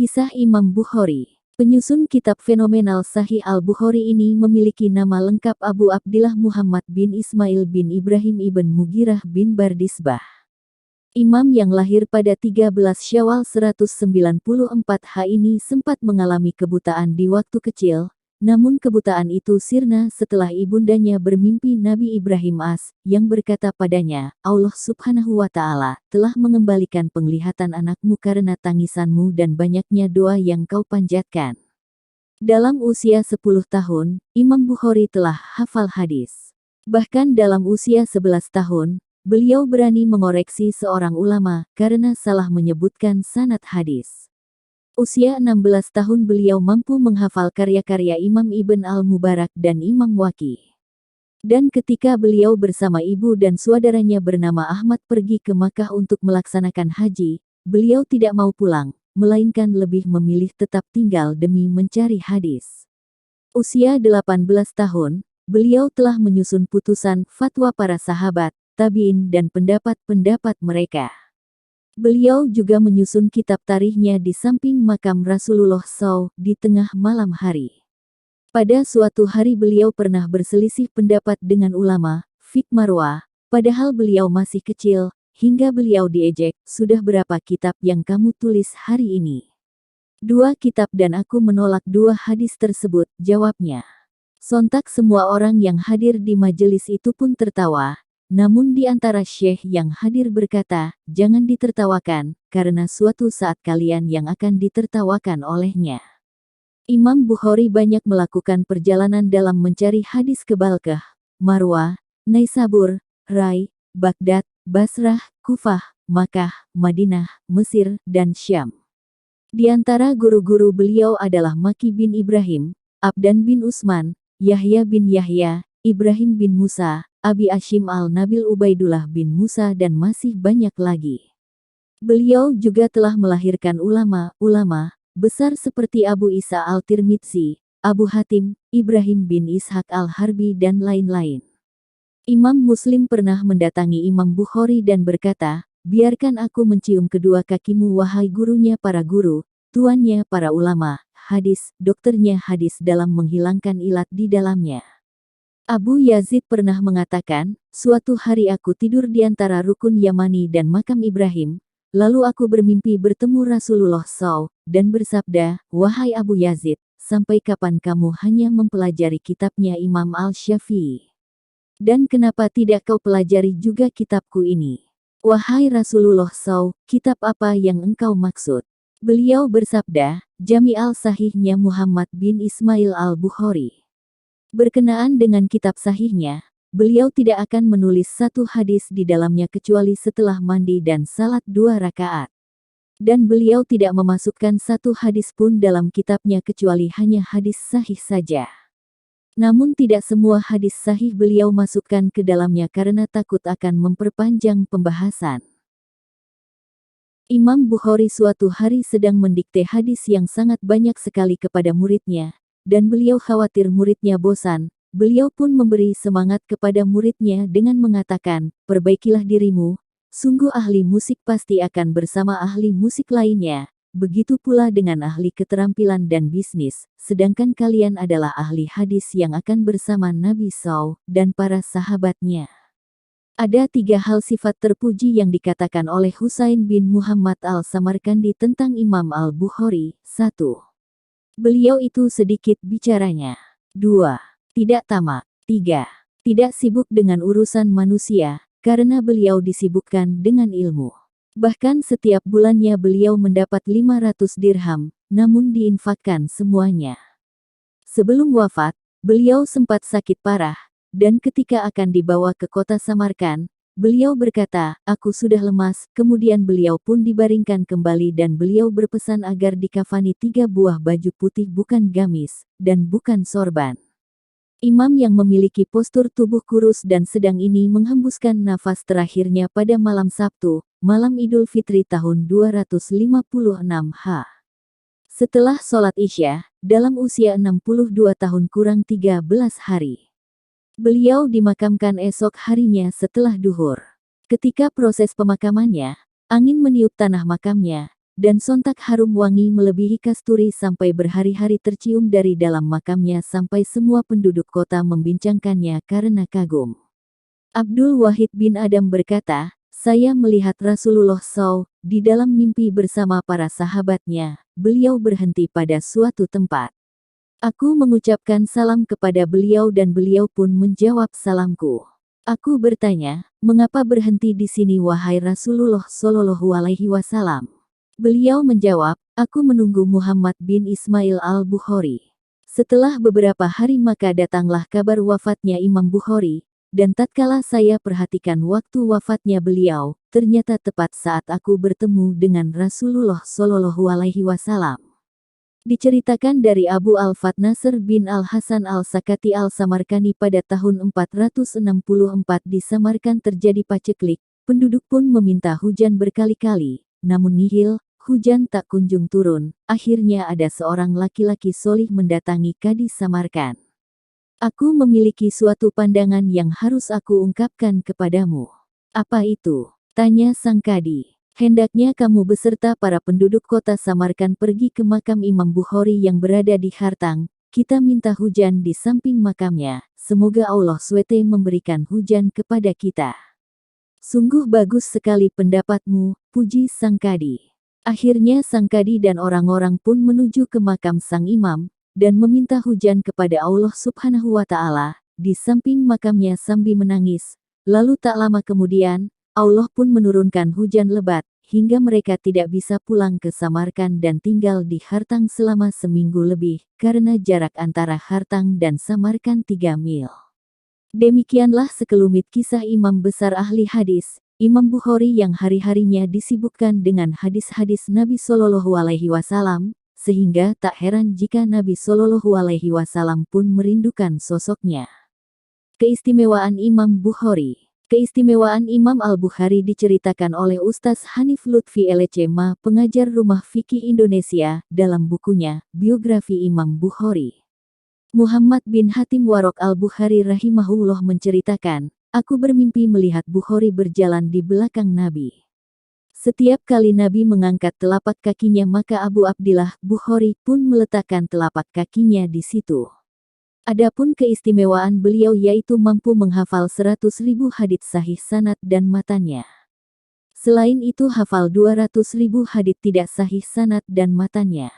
Kisah Imam Bukhari. Penyusun kitab fenomenal Sahih Al-Bukhari ini memiliki nama lengkap Abu Abdillah Muhammad bin Ismail bin Ibrahim ibn Mughirah bin Bardisbah. Imam yang lahir pada 13 Syawal 194 H ini sempat mengalami kebutaan di waktu kecil, namun kebutaan itu sirna setelah ibundanya bermimpi Nabi Ibrahim yang berkata padanya, Allah Subhanahu wa Ta'ala telah mengembalikan penglihatan anakmu karena tangisanmu dan banyaknya doa yang kau panjatkan. Dalam usia 10 tahun, Imam Bukhari telah hafal hadis. Bahkan dalam usia 11 tahun, beliau berani mengoreksi seorang ulama karena salah menyebutkan sanad hadis. Usia 16 tahun beliau mampu menghafal karya-karya Imam Ibn Al-Mubarak dan Imam Waqi. Dan ketika beliau bersama ibu dan saudaranya bernama Ahmad pergi ke Makkah untuk melaksanakan haji, beliau tidak mau pulang, melainkan lebih memilih tetap tinggal demi mencari hadis. Usia 18 tahun, beliau telah menyusun putusan fatwa para sahabat, tabi'in dan pendapat-pendapat mereka. Beliau juga menyusun kitab tarikhnya di samping makam Rasulullah SAW di tengah malam hari. Pada suatu hari beliau pernah berselisih pendapat dengan ulama, Fiqh Marwah, padahal beliau masih kecil, hingga beliau diejek, sudah berapa kitab yang kamu tulis hari ini? 2 kitab dan aku menolak 2 hadis tersebut, jawabnya. Sontak semua orang yang hadir di majelis itu pun tertawa. Namun di antara syekh yang hadir berkata, jangan ditertawakan, karena suatu saat kalian yang akan ditertawakan olehnya. Imam Bukhari banyak melakukan perjalanan dalam mencari hadis ke Balkah, Marwah, Naisabur, Rai, Baghdad, Basrah, Kufah, Makkah, Madinah, Mesir, dan Syam. Di antara guru-guru beliau adalah Maki bin Ibrahim, Abdan bin Usman, Yahya bin Yahya, Ibrahim bin Musa, Abi Ashim al-Nabil Ubaidullah bin Musa dan masih banyak lagi. Beliau juga telah melahirkan ulama-ulama besar seperti Abu Isa al-Tirmidzi, Abu Hatim, Ibrahim bin Ishaq al-Harbi dan lain-lain. Imam Muslim pernah mendatangi Imam Bukhari dan berkata, biarkan aku mencium kedua kakimu wahai gurunya para guru, tuannya para ulama, hadis, dokternya hadis dalam menghilangkan ilat di dalamnya. Abu Yazid pernah mengatakan, suatu hari aku tidur di antara rukun Yamani dan makam Ibrahim, lalu aku bermimpi bertemu Rasulullah SAW, dan bersabda, wahai Abu Yazid, sampai kapan kamu hanya mempelajari kitabnya Imam Al-Syafi'i? Dan kenapa tidak kau pelajari juga kitabku ini? Wahai Rasulullah SAW, kitab apa yang engkau maksud? Beliau bersabda, Jami' al-Sahihnya Muhammad bin Ismail al-Bukhari. Berkenaan dengan kitab sahihnya, beliau tidak akan menulis satu hadis di dalamnya kecuali setelah mandi dan salat 2 rakaat. Dan beliau tidak memasukkan satu hadis pun dalam kitabnya kecuali hanya hadis sahih saja. Namun tidak semua hadis sahih beliau masukkan ke dalamnya karena takut akan memperpanjang pembahasan. Imam Bukhari suatu hari sedang mendikte hadis yang sangat banyak sekali kepada muridnya. Dan beliau khawatir muridnya bosan, beliau pun memberi semangat kepada muridnya dengan mengatakan, perbaikilah dirimu, sungguh ahli musik pasti akan bersama ahli musik lainnya, begitu pula dengan ahli keterampilan dan bisnis, sedangkan kalian adalah ahli hadis yang akan bersama Nabi SAW dan para sahabatnya. Ada 3 hal sifat terpuji yang dikatakan oleh Husain bin Muhammad al-Samarkandi tentang Imam Al-Bukhari. 1. Beliau itu sedikit bicaranya. 2. Tidak tamak. 3. Tidak sibuk dengan urusan manusia, karena beliau disibukkan dengan ilmu. Bahkan setiap bulannya beliau mendapat 500 dirham, namun diinfakkan semuanya. Sebelum wafat, beliau sempat sakit parah, dan ketika akan dibawa ke kota Samarkand, beliau berkata, aku sudah lemas, kemudian beliau pun dibaringkan kembali dan beliau berpesan agar dikafani 3 buah baju putih bukan gamis, dan bukan sorban. Imam yang memiliki postur tubuh kurus dan sedang ini menghembuskan nafas terakhirnya pada malam Sabtu, malam Idul Fitri tahun 256 H. Setelah sholat Isya, dalam usia 62 tahun kurang 13 hari. Beliau dimakamkan esok harinya setelah duhur. Ketika proses pemakamannya, angin meniup tanah makamnya, dan sontak harum wangi melebihi kasturi sampai berhari-hari tercium dari dalam makamnya sampai semua penduduk kota membincangkannya karena kagum. Abdul Wahid bin Adam berkata, saya melihat Rasulullah SAW di dalam mimpi bersama para sahabatnya. Beliau berhenti pada suatu tempat. Aku mengucapkan salam kepada beliau dan beliau pun menjawab salamku. Aku bertanya, mengapa berhenti di sini wahai Rasulullah Shallallahu Alaihi Wasallam? Beliau menjawab, aku menunggu Muhammad bin Ismail al-Bukhari. Setelah beberapa hari maka datanglah kabar wafatnya Imam Bukhari, dan tatkala saya perhatikan waktu wafatnya beliau, ternyata tepat saat aku bertemu dengan Rasulullah Shallallahu Alaihi Wasallam. Diceritakan dari Abu Al-Fat Nasr bin Al-Hasan Al-Sakati Al-Samarkani pada tahun 464 di Samarkand terjadi paceklik, penduduk pun meminta hujan berkali-kali, namun nihil, hujan tak kunjung turun. Akhirnya ada seorang laki-laki solih mendatangi Kadi Samarkand. Aku memiliki suatu pandangan yang harus aku ungkapkan kepadamu. Apa itu? Tanya sang Kadi. Hendaknya kamu beserta para penduduk kota Samarkand pergi ke makam Imam Bukhari yang berada di Hartang. Kita minta hujan di samping makamnya. Semoga Allah SWT memberikan hujan kepada kita. Sungguh bagus sekali pendapatmu, puji sang Kadi. Akhirnya sang Kadi dan orang-orang pun menuju ke makam sang imam, dan meminta hujan kepada Allah Subhanahu wa Ta'ala, di samping makamnya sambil menangis. Lalu tak lama kemudian, Allah pun menurunkan hujan lebat, hingga mereka tidak bisa pulang ke Samarkand dan tinggal di Hartang selama seminggu lebih, karena jarak antara Hartang dan Samarkand 3 mil. Demikianlah sekelumit kisah imam besar ahli hadis, Imam Bukhari yang hari-harinya disibukkan dengan hadis-hadis Nabi Shallallahu Alaihi Wasallam, sehingga tak heran jika Nabi Shallallahu Alaihi Wasallam pun merindukan sosoknya. Keistimewaan Imam Bukhari. Keistimewaan Imam Al-Bukhari diceritakan oleh Ustaz Hanif Lutfi LCMA, pengajar Rumah Fikih Indonesia, dalam bukunya, Biografi Imam Bukhari. Muhammad bin Hatim Warok Al-Bukhari rahimahullah menceritakan, aku bermimpi melihat Bukhari berjalan di belakang Nabi. Setiap kali Nabi mengangkat telapak kakinya maka Abu Abdillah Bukhari pun meletakkan telapak kakinya di situ. Adapun keistimewaan beliau yaitu mampu menghafal 100.000 hadits sahih sanad dan matannya. Selain itu hafal 200.000 hadits tidak sahih sanad dan matannya.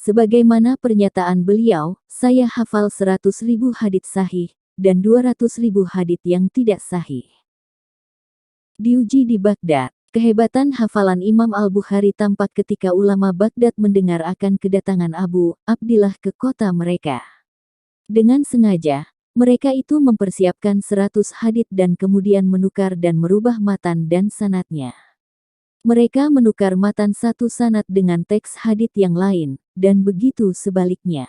Sebagaimana pernyataan beliau, saya hafal 100.000 hadits sahih, dan 200.000 hadits yang tidak sahih. Diuji di Baghdad. Kehebatan hafalan Imam Al-Bukhari tampak ketika ulama Baghdad mendengar akan kedatangan Abu Abdillah ke kota mereka. Dengan sengaja, mereka itu mempersiapkan 100 hadits dan kemudian menukar dan merubah matan dan sanadnya. Mereka menukar matan satu sanad dengan teks hadits yang lain, dan begitu sebaliknya.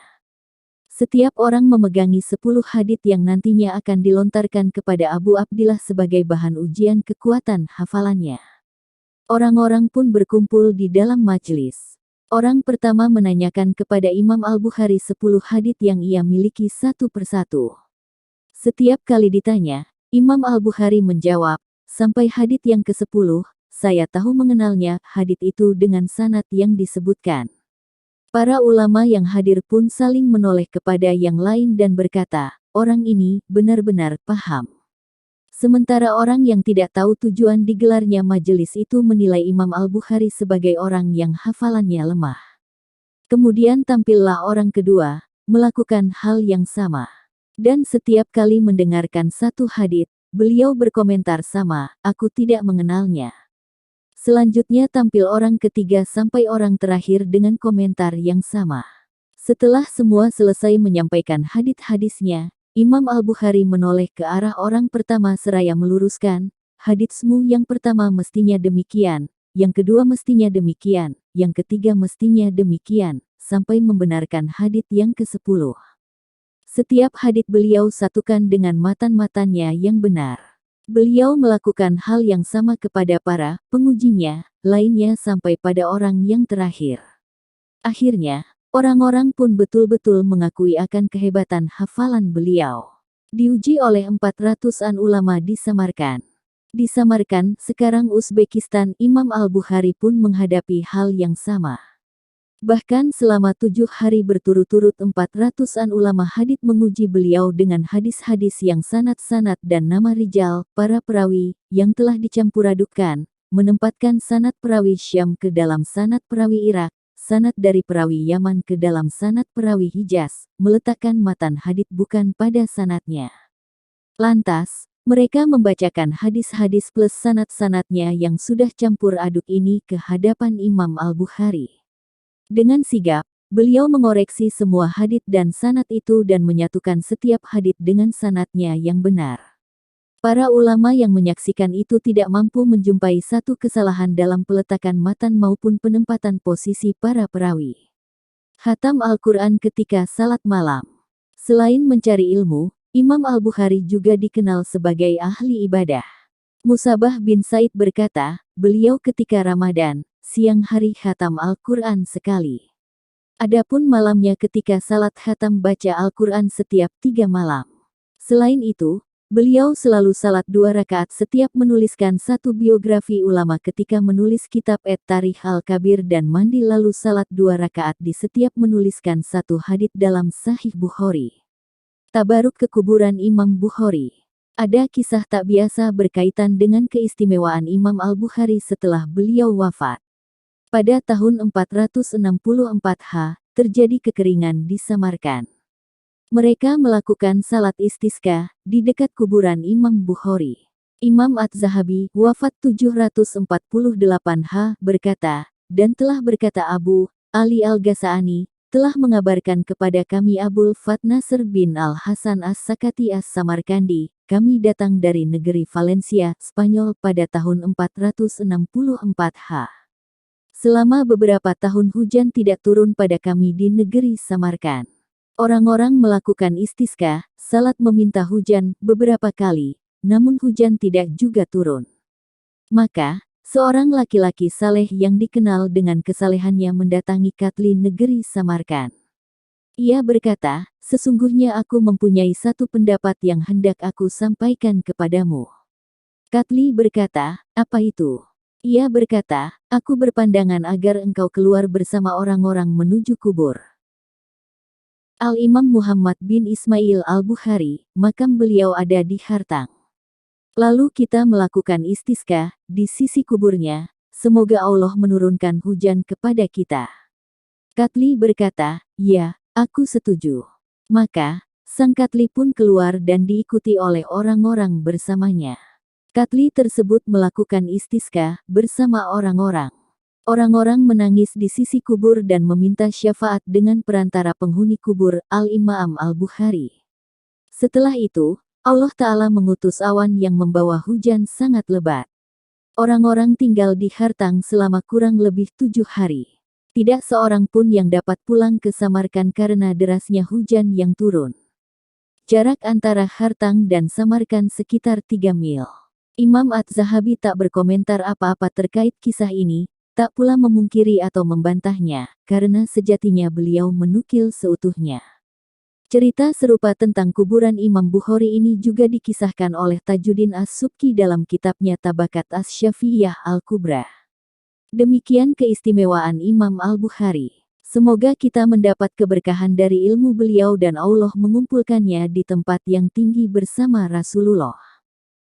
Setiap orang memegangi 10 hadits yang nantinya akan dilontarkan kepada Abu Abdillah sebagai bahan ujian kekuatan hafalannya. Orang-orang pun berkumpul di dalam majelis. Orang pertama menanyakan kepada Imam Al-Bukhari 10 hadits yang ia miliki satu persatu. Setiap kali ditanya, Imam Al-Bukhari menjawab, sampai hadits yang ke-10, saya tahu mengenalnya, hadits itu dengan sanad yang disebutkan. Para ulama yang hadir pun saling menoleh kepada yang lain dan berkata, orang ini benar-benar paham. Sementara orang yang tidak tahu tujuan digelarnya majelis itu menilai Imam Al-Bukhari sebagai orang yang hafalannya lemah. Kemudian tampillah orang kedua, melakukan hal yang sama. Dan setiap kali mendengarkan satu hadits, beliau berkomentar sama, aku tidak mengenalnya. Selanjutnya tampil orang ketiga sampai orang terakhir dengan komentar yang sama. Setelah semua selesai menyampaikan hadits-hadisnya, Imam Al-Bukhari menoleh ke arah orang pertama seraya meluruskan, haditsmu yang pertama mestinya demikian, yang kedua mestinya demikian, yang ketiga mestinya demikian, sampai membenarkan hadits yang ke-10. Setiap hadits beliau satukan dengan matan-matannya yang benar. Beliau melakukan hal yang sama kepada para pengujinya, lainnya sampai pada orang yang terakhir. Akhirnya, orang-orang pun betul-betul mengakui akan kehebatan hafalan beliau. Diuji oleh 400-an ulama di Samarkand. Di Samarkand, sekarang Uzbekistan, Imam Al-Bukhari pun menghadapi hal yang sama. Bahkan selama 7 hari berturut-turut 400-an ulama hadits menguji beliau dengan hadis-hadis yang sanad-sanad dan nama rijal, para perawi, yang telah dicampur-adukkan, menempatkan sanad perawi Syam ke dalam sanad perawi Irak, sanad dari perawi Yaman ke dalam sanad perawi Hijaz, meletakkan matan hadits bukan pada sanadnya. Lantas, mereka membacakan hadis-hadis plus sanad-sanadnya yang sudah campur aduk ini ke hadapan Imam Al-Bukhari. Dengan sigap, beliau mengoreksi semua hadits dan sanad itu dan menyatukan setiap hadits dengan sanadnya yang benar. Para ulama yang menyaksikan itu tidak mampu menjumpai satu kesalahan dalam peletakan matan maupun penempatan posisi para perawi. Khatam Al-Quran ketika salat malam. Selain mencari ilmu, Imam Al-Bukhari juga dikenal sebagai ahli ibadah. Musabah bin Said berkata, beliau ketika Ramadan, siang hari khatam Al-Quran sekali. Adapun malamnya ketika salat khatam baca Al-Quran setiap 3 malam. Selain itu, beliau selalu salat 2 rakaat setiap menuliskan satu biografi ulama ketika menulis kitab At-Tarikh Al-Kabir dan mandi lalu salat 2 rakaat di setiap menuliskan satu hadits dalam Sahih Bukhari. Tabaruk ke kuburan Imam Bukhari. Ada kisah tak biasa berkaitan dengan keistimewaan Imam Al-Bukhari setelah beliau wafat. Pada tahun 464 terjadi kekeringan di Samarkand. Mereka melakukan salat istisqa di dekat kuburan Imam Bukhari. Imam Az-Zahabi, wafat 748 berkata, dan telah berkata Abu Ali Al-Ghasani, telah mengabarkan kepada kami Abul Fath Nasr bin Al-Hasan As-Sakati As-Samarkandi, kami datang dari negeri Valencia, Spanyol pada tahun 464 Selama beberapa tahun hujan tidak turun pada kami di negeri Samarkand. Orang-orang melakukan istisqa, salat meminta hujan, beberapa kali, namun hujan tidak juga turun. Maka, seorang laki-laki saleh yang dikenal dengan kesalehannya mendatangi Katli negeri Samarkand. Ia berkata, sesungguhnya aku mempunyai satu pendapat yang hendak aku sampaikan kepadamu. Katli berkata, apa itu? Ia berkata, aku berpandangan agar engkau keluar bersama orang-orang menuju kubur. Al-Imam Muhammad bin Ismail Al-Bukhari, makam beliau ada di Hartang. Lalu kita melakukan istisqa di sisi kuburnya, semoga Allah menurunkan hujan kepada kita. Katli berkata, ya, aku setuju. Maka, sang Katli pun keluar dan diikuti oleh orang-orang bersamanya. Katli tersebut melakukan istisqa bersama orang-orang. Orang-orang menangis di sisi kubur dan meminta syafaat dengan perantara penghuni kubur, Al-Imam Al-Bukhari. Setelah itu, Allah Ta'ala mengutus awan yang membawa hujan sangat lebat. Orang-orang tinggal di Hartang selama kurang lebih 7 hari. Tidak seorang pun yang dapat pulang ke Samarkand karena derasnya hujan yang turun. Jarak antara Hartang dan Samarkand sekitar 3 mil. Imam Az-Zahabi tak berkomentar apa-apa terkait kisah ini, tak pula memungkiri atau membantahnya, karena sejatinya beliau menukil seutuhnya. Cerita serupa tentang kuburan Imam Bukhari ini juga dikisahkan oleh Tajuddin As-Subki dalam kitabnya Tabakat Asy-Syafi'iyah Al-Kubra. Demikian keistimewaan Imam Al-Bukhari. Semoga kita mendapat keberkahan dari ilmu beliau dan Allah mengumpulkannya di tempat yang tinggi bersama Rasulullah.